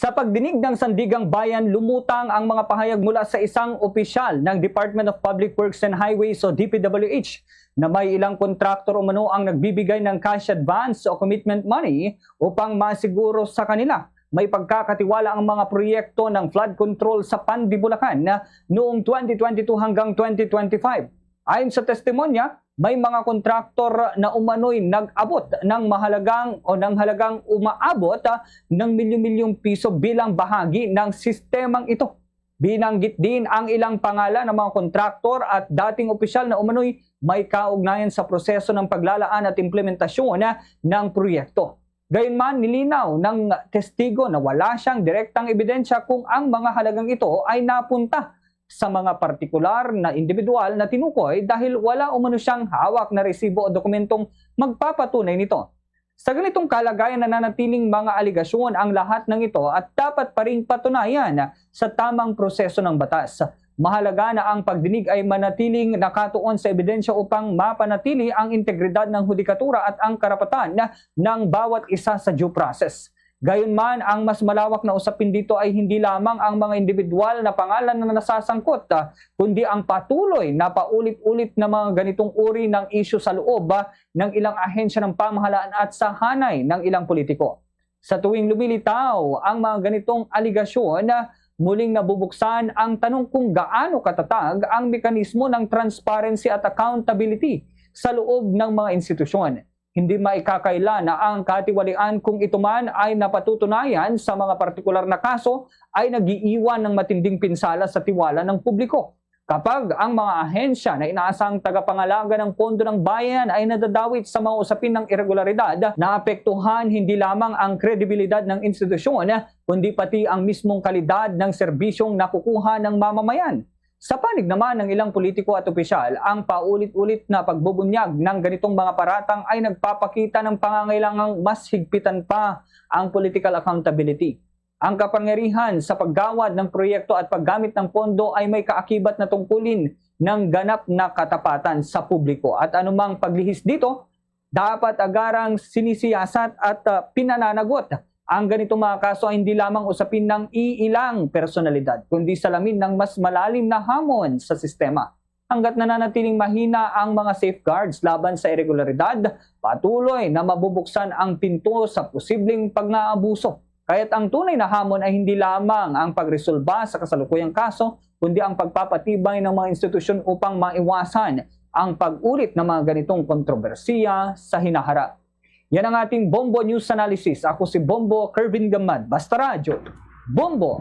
Sa pagdinig ng Sandigang Bayan, lumutang ang mga pahayag mula sa isang opisyal ng Department of Public Works and Highways o DPWH na may ilang kontraktor umano ang nagbibigay ng cash advance o commitment money upang masiguro sa kanila may pagkakatiwala ang mga proyekto ng flood control sa Pandi, Bulacan na noong 2022 hanggang 2025. Ayon sa testimonya, may mga kontraktor na umano'y nag-abot ng halagang umaabot ng milyon-milyong piso bilang bahagi ng sistemang ito. Binanggit din ang ilang pangalan ng mga kontraktor at dating opisyal na umano'y may kaugnayan sa proseso ng paglalaan at implementasyon ng proyekto. Gayunman, nilinaw ng testigo na wala siyang direktang ebidensya kung ang mga halagang ito ay napunta sa mga partikular na individual na tinukoy dahil wala umano siyang hawak na resibo o dokumentong magpapatunay nito. Sa ganitong kalagayan, nananatiling mga aligasyon ang lahat ng ito at dapat pa ring patunayan sa tamang proseso ng batas. Mahalaga na ang pagdinig ay manatiling nakatuon sa ebidensya upang mapanatili ang integridad ng hudikatura at ang karapatan ng bawat isa sa due process. Gayunman, ang mas malawak na usapin dito ay hindi lamang ang mga individual na pangalan na nasasangkot, kundi ang patuloy na paulit-ulit na mga ganitong uri ng isyu sa loob ng ilang ahensya ng pamahalaan at sa hanay ng ilang politiko. Sa tuwing lumilitaw ang mga ganitong aligasyon, muling nabubuksan ang tanong kung gaano katatag ang mekanismo ng transparency at accountability sa loob ng mga institusyon. Hindi maikakaila na ang katiwalian kung ito man ay napatutunayan sa mga partikular na kaso ay nag-iiwan ng matinding pinsala sa tiwala ng publiko. Kapag ang mga ahensya na inaasang tagapangalaga ng pondo ng bayan ay nadadawit sa mga usapin ng irregularidad, naapektuhan hindi lamang ang kredibilidad ng institusyon, kundi pati ang mismong kalidad ng serbisyong nakukuha ng mamamayan. Sa panig naman ng ilang politiko at opisyal, ang paulit-ulit na pagbubunyag ng ganitong mga paratang ay nagpapakita ng pangangailangang mas higpitan pa ang political accountability. Ang kapangyarihan sa paggawad ng proyekto at paggamit ng pondo ay may kaakibat na tungkulin ng ganap na katapatan sa publiko. At anumang paglihis dito, dapat agarang sinisiyasat at pinananagot. Ang ganitong mga kaso ay hindi lamang usapin ng iilang personalidad, kundi salamin ng mas malalim na hamon sa sistema. Hanggat nananatiling mahina ang mga safeguards laban sa irregularidad, patuloy na mabubuksan ang pinto sa posibleng pag-aabuso. Kaya't ang tunay na hamon ay hindi lamang ang pagresolba sa kasalukuyang kaso, kundi ang pagpapatibay ng mga institusyon upang maiwasan ang pag-ulit ng mga ganitong kontrobersiya sa hinaharap. Yan ang ating Bombo News Analysis. Ako si Bombo Kervin Gamad. Basta Radyo, Bombo!